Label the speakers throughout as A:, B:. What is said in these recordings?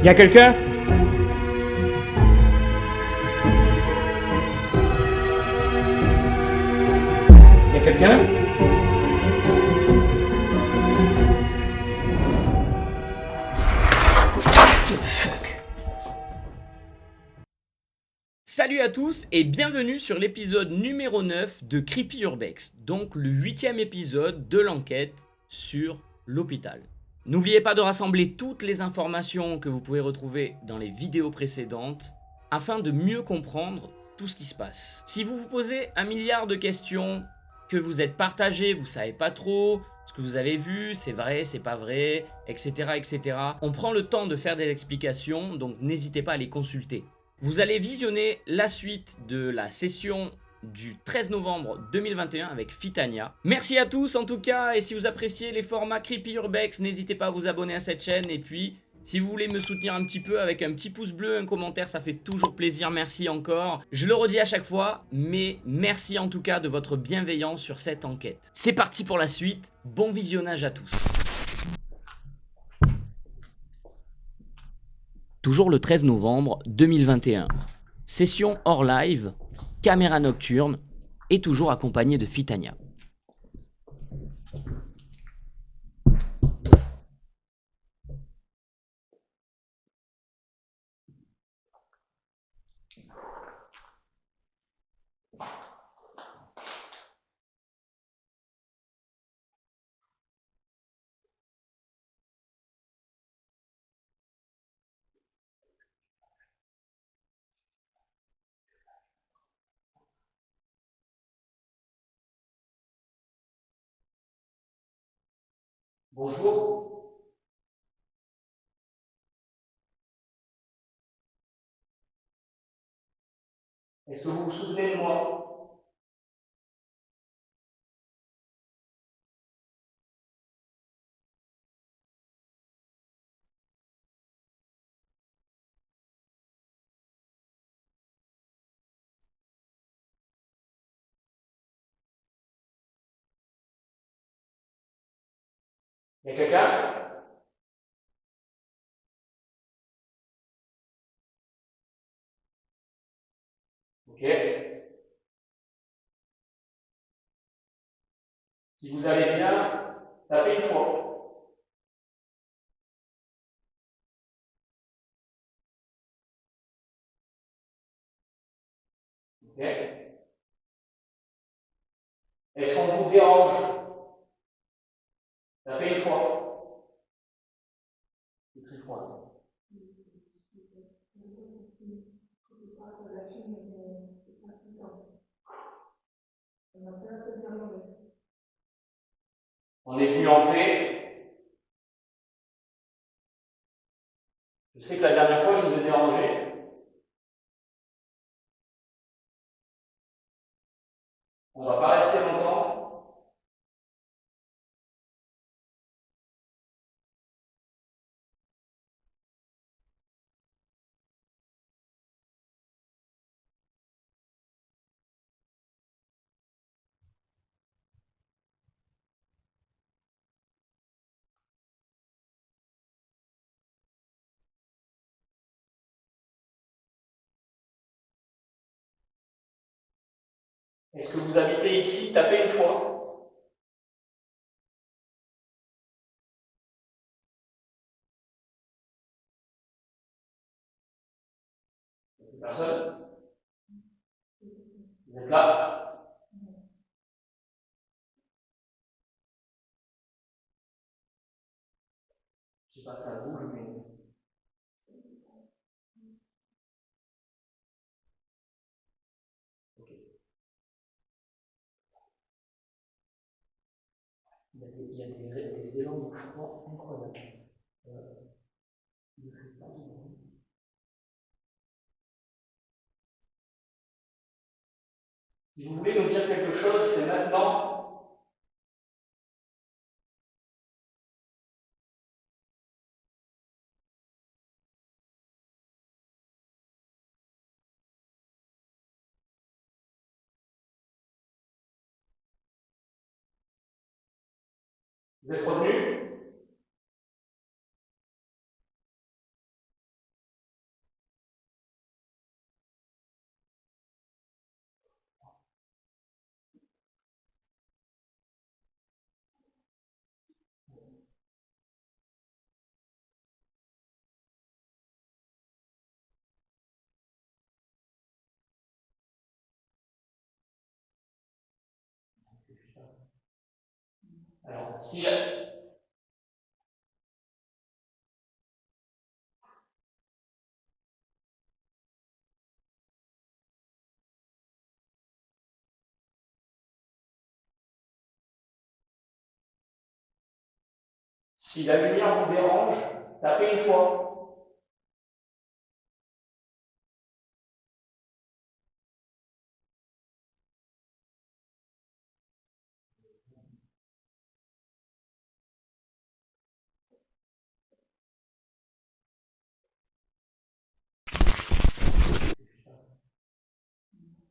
A: Y a quelqu'un? Y a quelqu'un?
B: Salut à tous et bienvenue sur l'épisode numéro 9 de Creepy Urbex, donc le 8e épisode de l'enquête sur l'hôpital. N'oubliez pas de rassembler toutes les informations que vous pouvez retrouver dans les vidéos précédentes afin de mieux comprendre tout ce qui se passe. Si vous vous posez un milliard de questions, que vous êtes partagé, vous savez pas trop ce que vous avez vu, c'est vrai, c'est pas vrai, etc., etc. On prend le temps de faire des explications, donc n'hésitez pas à les consulter. Vous allez visionner la suite de la session du 13 novembre 2021 avec Fitania. Merci à tous en tout cas, et si vous appréciez les formats Creepy Urbex, n'hésitez pas à vous abonner à cette chaîne, et puis si vous voulez me soutenir un petit peu avec un petit pouce bleu, un commentaire, ça fait toujours plaisir, merci encore. Je le redis à chaque fois, mais merci en tout cas de votre bienveillance sur cette enquête. C'est parti pour la suite, bon visionnage à tous. Toujours le 13 novembre 2021. Session hors live, caméra nocturne et toujours accompagné de Fitania.
A: Bonjour. Est-ce que vous vous souvenez de moi? Y a quelqu'un? Ok. Si vous allez bien, tapez une fois. Ok. Est-ce qu'on vous dérange? Tapez une fois. C'est très froid. On est venu en paix. Je sais que la dernière fois, je vous ai dérangé. On ne va pas rester longtemps. Est-ce que vous habitez ici? Tapez une fois. Personne? Vous êtes là? Je ne sais pas si ça bouge, mais. Ok. Il y a des élans de froid incroyables. Il ne fait pas de bruit. Si vous voulez nous dire quelque chose, c'est maintenant. Vous êtes revenu? Alors, si la lumière vous dérange, tapez une fois.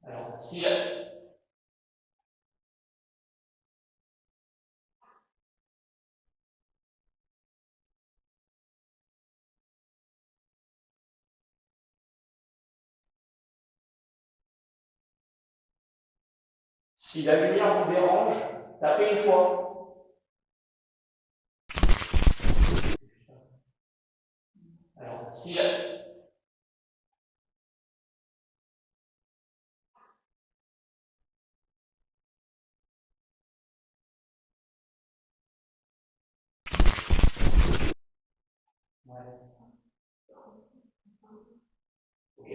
A: Alors, si la lumière vous dérange, tapez une fois. Alors, ouais. Ok.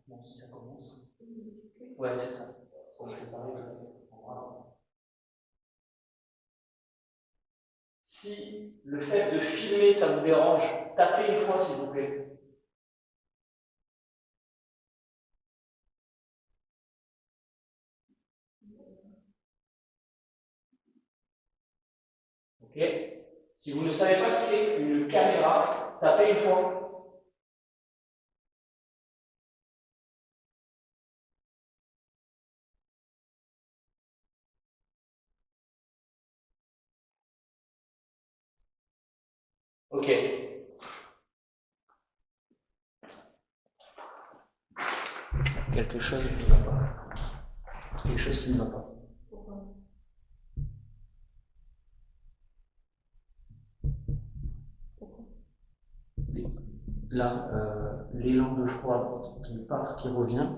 A: Bon, si ça commence. Ouais, c'est ça. Faut que je parle. Si le fait de filmer ça vous dérange, tapez une fois s'il vous plaît. Ok. Si vous ne savez pas ce qu'est une caméra, tapez une fois. Ok. Quelque chose qui ne va pas. Quelque chose qui ne va pas. Là, l'élan de froid qui part, qui revient.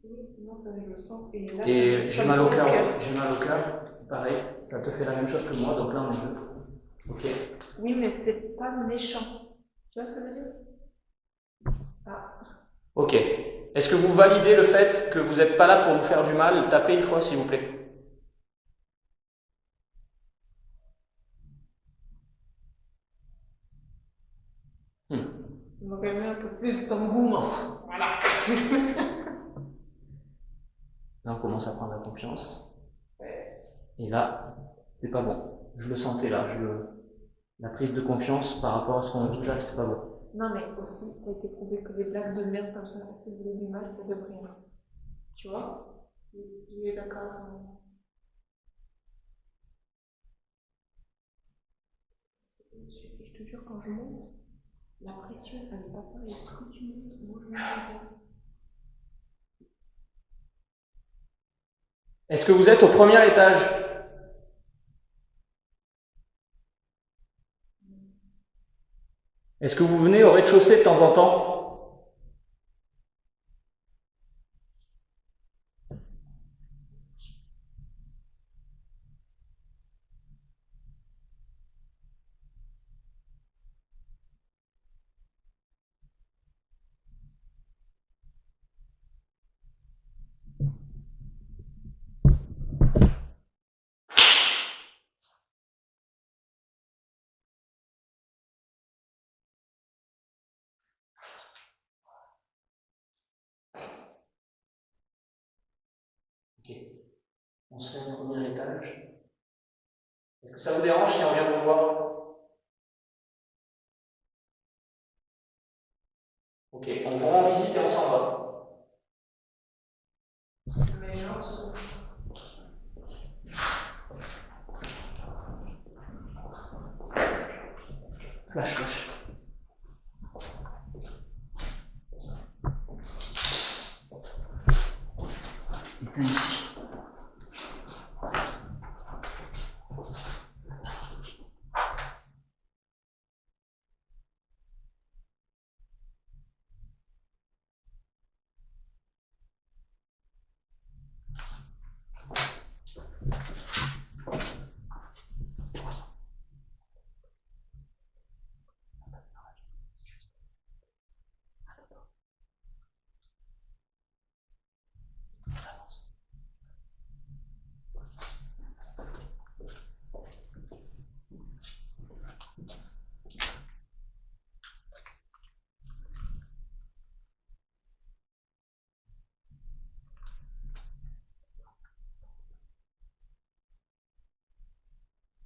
C: Oui, non, ça je le sens. Et là,
A: Et
C: ça
A: j'ai mal au cœur.
C: cœur.
A: J'ai mal au cœur. Pareil, ça te fait la même chose que moi, donc là on est deux. Ok.
C: Oui, mais c'est pas méchant. Tu vois ce que je veux dire? Ah.
A: Ok. Est-ce que vous validez le fait que vous n'êtes pas là pour nous faire du mal? Tapez une fois s'il vous plaît.
C: On va quand même un peu plus d'engouement. Voilà.
A: Là, on commence à prendre la confiance. Et là, c'est pas bon. Je le sentais là. La prise de confiance par rapport à ce qu'on vit là, c'est pas bon.
C: Non, mais aussi, ça a été prouvé que des blagues de merde comme ça, parce que vous avez du mal, ça devrait rien. Tu vois? Tu es d'accord? Je te jure, quand je monte, la pression, elle n'est pas pareille. Quand tu montes, moi, je me sens bien.
A: Est-ce que vous êtes au premier étage? Est-ce que vous venez au rez-de-chaussée de temps en temps? Ok. On se fait au premier étage. Est-ce que ça vous dérange si on vient vous voir? Ok, on vous rend visite et on s'en va.
C: Mais genre,
A: Flash, flash. Et puis ici.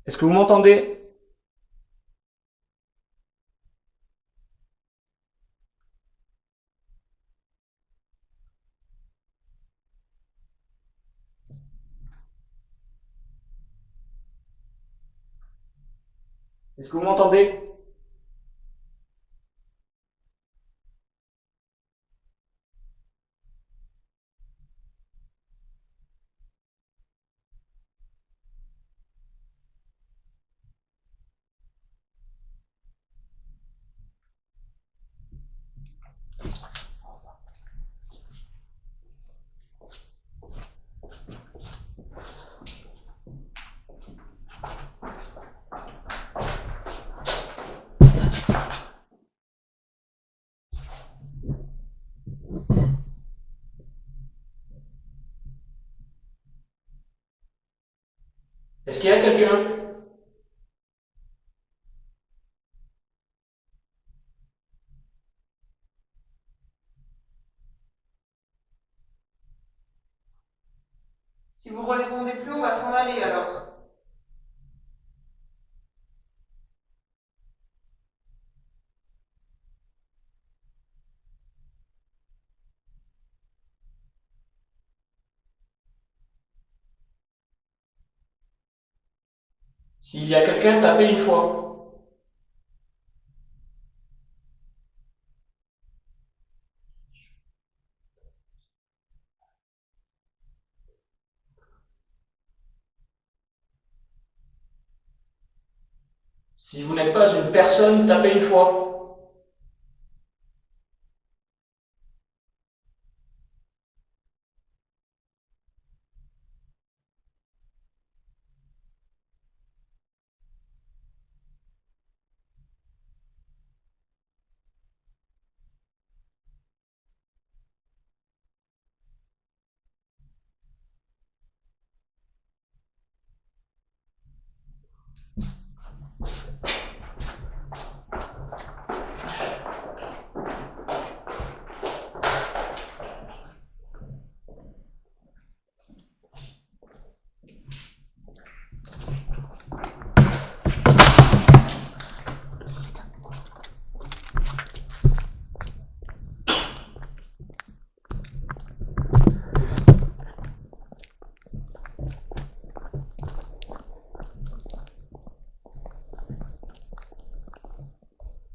A: Est-ce que vous m'entendez? Est-ce que vous m'entendez? Est-ce qu'il y a quelqu'un?
C: Si vous répondez plus, on va s'en aller alors.
A: S'il y a quelqu'un, tapez une fois. Si vous n'êtes pas une personne, tapez une fois.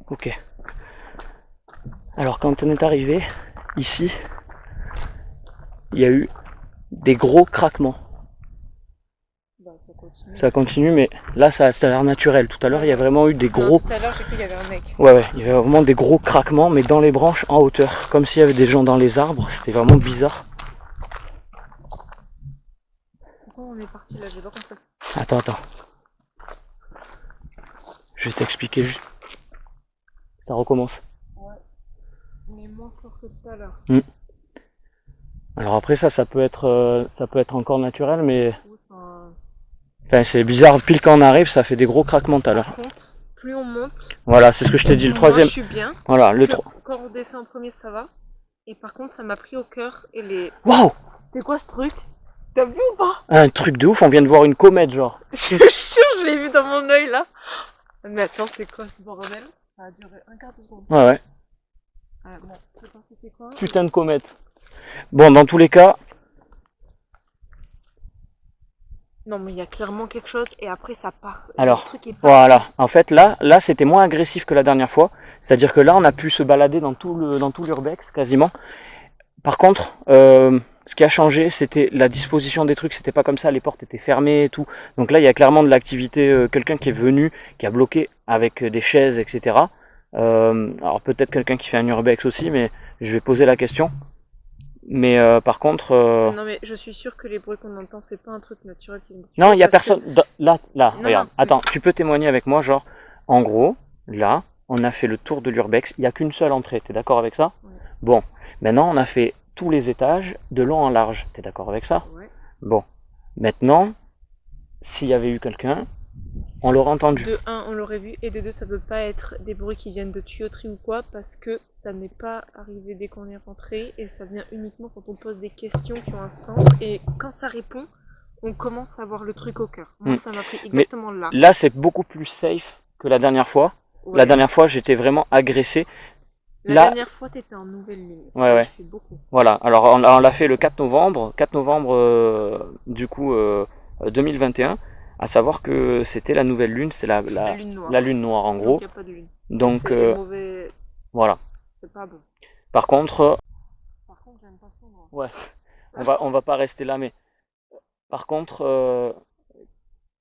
A: Ok. Alors quand on est arrivé ici, il y a eu des gros craquements.
C: Bah, ça continue.
A: Ça continue, mais là ça a l'air naturel. Tout à l'heure, il y a vraiment eu des gros...
C: Tout à l'heure, j'ai cru qu'il y avait un mec.
A: Ouais, il y avait vraiment des gros craquements, mais dans les branches en hauteur. Comme s'il y avait des gens dans les arbres. C'était vraiment bizarre.
C: Pourquoi on est parti là? J'ai pas compris.
A: Attends. Je vais t'expliquer juste. Ça recommence.
C: Ouais. Mais moins fort que tout à l'heure.
A: Alors après ça peut être encore naturel, mais
C: Enfin,
A: c'est bizarre. Pile quand on arrive, ça fait des gros craquements tout à l'heure.
C: par contre, plus on monte,
A: Voilà, c'est ce que je t'ai dit. Le
C: moi
A: troisième.
C: je suis bien.
A: Voilà, le
C: Plus-
A: 3.
C: Quand on descend en premier, ça va. Et par contre, ça m'a pris au cœur et les.
A: Waouh!
C: C'était quoi ce truc? T'as vu ou pas?
A: Un truc de ouf. On vient de voir une comète, genre.
C: Je te jure, je l'ai vu dans mon œil là. Mais attends, c'est quoi ce bordel? Ça a duré un quart de seconde.
A: Ouais.
C: Ah bon, c'est pas c'était quoi?
A: Putain de comète. Bon, dans tous les cas,
C: Non, mais il y a clairement quelque chose et après ça part.
A: Alors,
C: Le truc est parti.
A: voilà. En fait, là, c'était moins agressif que la dernière fois. C'est-à-dire que là, on a pu se balader dans tout l'urbex, quasiment. Par contre, ce qui a changé, c'était la disposition des trucs. C'était pas comme ça, les portes étaient fermées et tout. Donc là, il y a clairement de l'activité. Quelqu'un qui est venu, qui a bloqué avec des chaises, etc. Alors peut-être quelqu'un qui fait un urbex aussi, mais je vais poser la question. Mais par contre,
C: Non, mais je suis sûre que les bruits qu'on entend, c'est pas un truc naturel qui nous tue,
A: non, il y a
C: parce que-
A: personne. Là,
C: Non,
A: regarde.
C: non.
A: Attends, tu peux témoigner avec moi, genre, en gros, là, on a fait le tour de l'urbex. Il n'y a qu'une seule entrée. T'es d'accord avec ça?
C: Ouais.
A: Bon, maintenant, on a fait tous les étages de long en large. T'es d'accord avec ça?
C: Ouais.
A: Bon, maintenant, s'il y avait eu quelqu'un, on l'aurait entendu.
C: De 1, on l'aurait vu, et de 2, ça peut pas être des bruits qui viennent de tuyauterie ou quoi, parce que ça n'est pas arrivé dès qu'on est rentré, et ça vient uniquement quand on pose des questions qui ont un sens, et quand ça répond, on commence à voir le truc au cœur. Moi,
A: Mm.
C: ça m'a pris exactement là.
A: Là, c'est beaucoup plus safe que la dernière fois.
C: Ouais.
A: La dernière fois, j'étais vraiment agressé.
C: La
A: là-
C: dernière fois, t'étais en nouvelle ligne.
A: Ouais,
C: Ça
A: ouais.
C: fait beaucoup.
A: Voilà, alors on l'a fait le 4 novembre, 4 novembre du coup 2021, à savoir que c'était la nouvelle lune, c'est
C: La lune noire.
A: la lune noire en gros.
C: Donc, il n'y a pas de lune.
A: Donc
C: C'est mauvais.
A: voilà.
C: C'est pas bon.
A: Par contre,
C: Par contre, j'aime pas cet endroit.
A: ouais, on va pas rester là, mais par contre,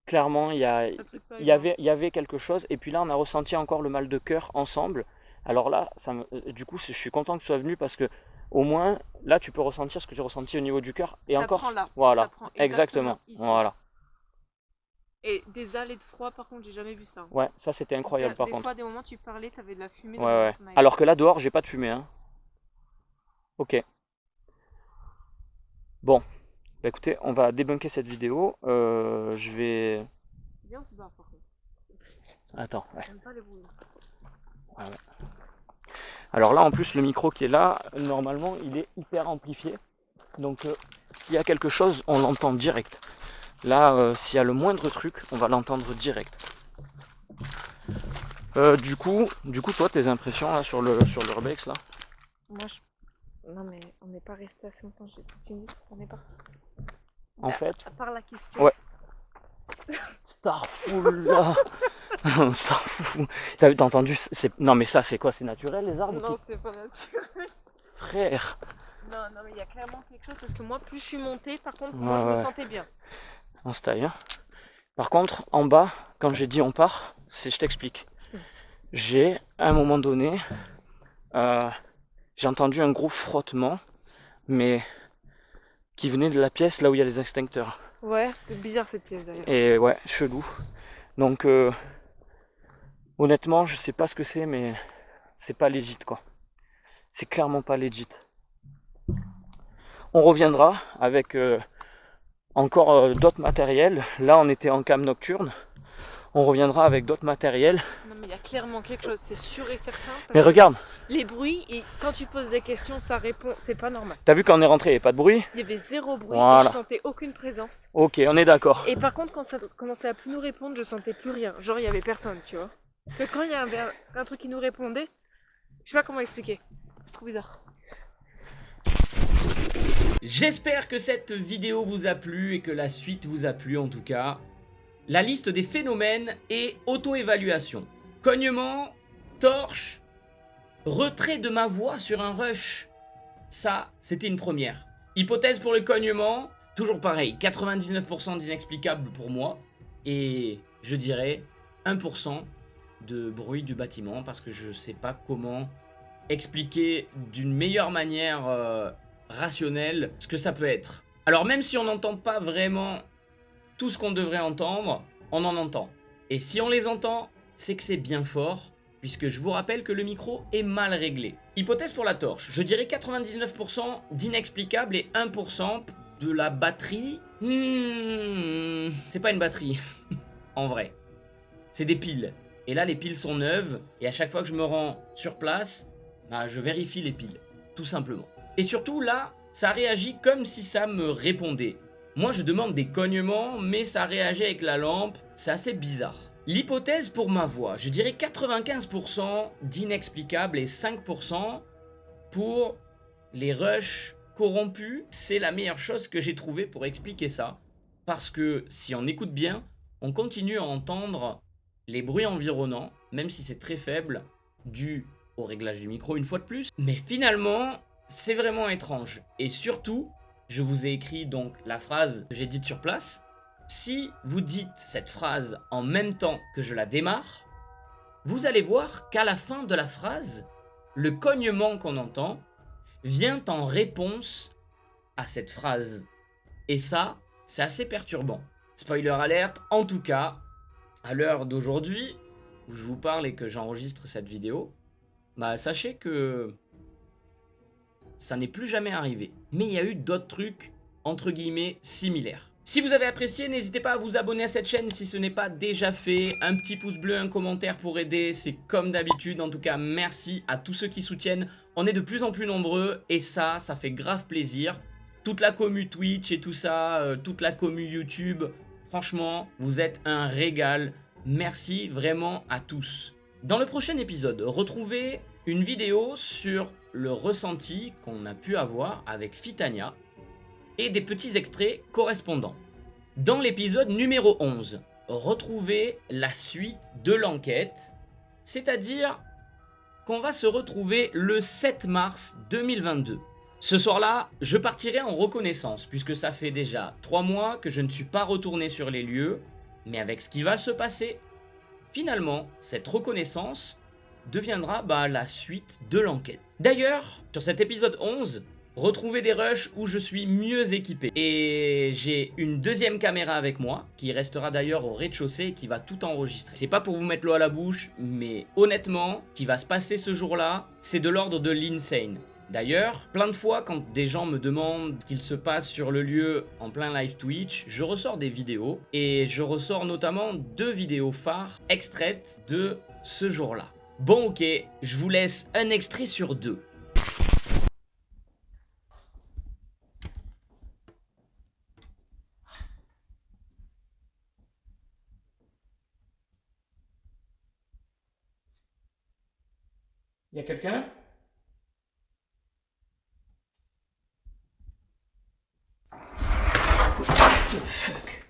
A: clairement, il y avait quelque chose, et puis là, on a ressenti encore le mal de cœur ensemble. Alors là, du coup, je suis content que tu sois venu parce que au moins, là, tu peux ressentir ce que j'ai ressenti au niveau du cœur. Et
C: Ça
A: encore,
C: prend là.
A: voilà,
C: Ça prend
A: exactement,
C: ici.
A: voilà.
C: Et des allées de froid, par contre, j'ai jamais vu ça.
A: Ouais, ça c'était incroyable par
C: Des
A: contre.
C: fois, des moments, tu parlais, t'avais de la fumée.
A: Ouais, ouais. Alors que là, dehors, j'ai pas de fumée, hein. Ok. Bon, bah, écoutez, on va débunker cette vidéo. Je vais.
C: Bien se barre, par contre.
A: Attends. Ouais.
C: J'aime pas les bruits.
A: Ouais, ouais. Alors là, en plus, le micro qui est là, normalement, il est hyper amplifié. Donc, s'il y a quelque chose, on l'entend direct. Là, s'il y a le moindre truc, on va l'entendre direct. Du coup, toi, tes impressions là sur l'Urbex là?
C: Moi, non, mais on n'est pas resté assez longtemps. Faut que tu me dises pourquoi on est parti.
A: En fait,
C: À part la question.
A: ouais. Starful là. Starful. T'as entendu? Non mais ça c'est quoi? C'est naturel les arbres?
C: Non, c'est pas naturel.
A: Frère.
C: Non, mais il y a clairement quelque chose parce que moi, plus je suis montée, par contre,
A: Ouais,
C: moi, je me
A: ouais.
C: sentais bien.
A: On se taille. Hein. Par contre, en bas, quand j'ai dit on part, je t'explique. J'ai, à un moment donné, j'ai entendu un gros frottement, mais qui venait de la pièce là où il y a les extincteurs.
C: Ouais, c'est bizarre cette pièce d'ailleurs.
A: Et ouais, chelou. Donc, honnêtement, je sais pas ce que c'est, mais c'est pas legit quoi. C'est clairement pas legit. On reviendra avec encore d'autres matériels. Là, on était en cam nocturne. On reviendra avec d'autres matériels.
C: Non, mais il y a clairement quelque chose, c'est sûr et certain. Parce
A: Mais
C: que
A: regarde,
C: les bruits, et quand tu poses des questions, ça répond, c'est pas normal.
A: t'as vu quand on est rentré, il n'y avait pas de bruit?
C: Il y avait zéro bruit
A: Voilà.
C: et je sentais aucune présence.
A: Ok, on est d'accord.
C: Et par contre, quand ça commençait à plus nous répondre, je sentais plus rien. Genre, il y avait personne, tu vois. Que quand il y avait un truc qui nous répondait, je sais pas comment expliquer. C'est trop bizarre.
B: J'espère que cette vidéo vous a plu et que la suite vous a plu en tout cas. La liste des phénomènes et auto-évaluation. Cognement, torche, retrait de ma voix sur un rush. Ça, c'était une première. Hypothèse pour le cognement, toujours pareil, 99% d'inexplicable pour moi. Et je dirais 1% de bruit du bâtiment parce que je sais pas comment expliquer d'une meilleure manière rationnelle ce que ça peut être. Alors même si on n'entend pas vraiment tout ce qu'on devrait entendre, on en entend. Et si on les entend, c'est que c'est bien fort, puisque je vous rappelle que le micro est mal réglé. Hypothèse pour la torche, je dirais 99% d'inexplicable et 1% de la batterie. C'est pas une batterie, en vrai. C'est des piles. Et là, les piles sont neuves, et à chaque fois que je me rends sur place, je vérifie les piles, tout simplement. Et surtout, là, ça réagit comme si ça me répondait. Moi, je demande des cognements, mais ça réagit avec la lampe, c'est assez bizarre. L'hypothèse pour ma voix, je dirais 95% d'inexplicable et 5% pour les rushs corrompus. C'est la meilleure chose que j'ai trouvée pour expliquer ça. Parce que si on écoute bien, on continue à entendre les bruits environnants, même si c'est très faible, dû au réglage du micro une fois de plus. Mais finalement, c'est vraiment étrange. Et surtout, je vous ai écrit donc la phrase que j'ai dite sur place. Si vous dites cette phrase en même temps que je la démarre, vous allez voir qu'à la fin de la phrase, le cognement qu'on entend vient en réponse à cette phrase. Et ça, c'est assez perturbant. Spoiler alert, en tout cas, à l'heure d'aujourd'hui, où je vous parle et que j'enregistre cette vidéo, sachez que ça n'est plus jamais arrivé. Mais il y a eu d'autres trucs, entre guillemets, similaires. Si vous avez apprécié, n'hésitez pas à vous abonner à cette chaîne si ce n'est pas déjà fait. Un petit pouce bleu, un commentaire pour aider, c'est comme d'habitude. En tout cas, merci à tous ceux qui soutiennent. On est de plus en plus nombreux et ça fait grave plaisir. toute la commu Twitch et tout ça, toute la commu YouTube. Franchement, vous êtes un régal. Merci vraiment à tous. Dans le prochain épisode, retrouvez une vidéo sur le ressenti qu'on a pu avoir avec Fitania et des petits extraits correspondants. Dans l'épisode numéro 11, retrouvez la suite de l'enquête, c'est-à-dire qu'on va se retrouver le 7 mars 2022. Ce soir-là, je partirai en reconnaissance puisque ça fait déjà 3 mois que je ne suis pas retourné sur les lieux, mais avec ce qui va se passer, finalement, cette reconnaissance deviendra la suite de l'enquête. D'ailleurs, sur cet épisode 11, retrouvez des rushs où je suis mieux équipé. Et j'ai une deuxième caméra avec moi, qui restera d'ailleurs au rez-de-chaussée et qui va tout enregistrer. C'est pas pour vous mettre l'eau à la bouche, mais honnêtement, ce qui va se passer ce jour-là, c'est de l'ordre de l'insane. D'ailleurs, plein de fois quand des gens me demandent ce qu'il se passe sur le lieu en plein live Twitch, je ressors des vidéos et je ressors notamment 2 vidéos phares extraites de ce jour-là. Bon ok, je vous laisse un extrait sur 2.
A: Y a quelqu'un? What the fuck?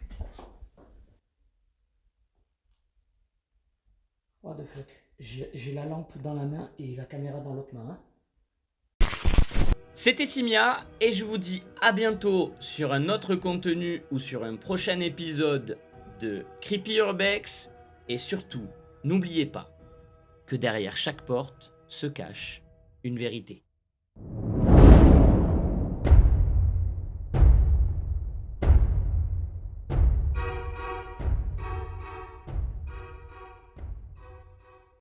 A: What the fuck? J'ai la lampe dans la main et la caméra dans l'autre main.
B: C'était Simia et je vous dis à bientôt sur un autre contenu ou sur un prochain épisode de Creepy Urbex. Et surtout, n'oubliez pas que derrière chaque porte se cache une vérité.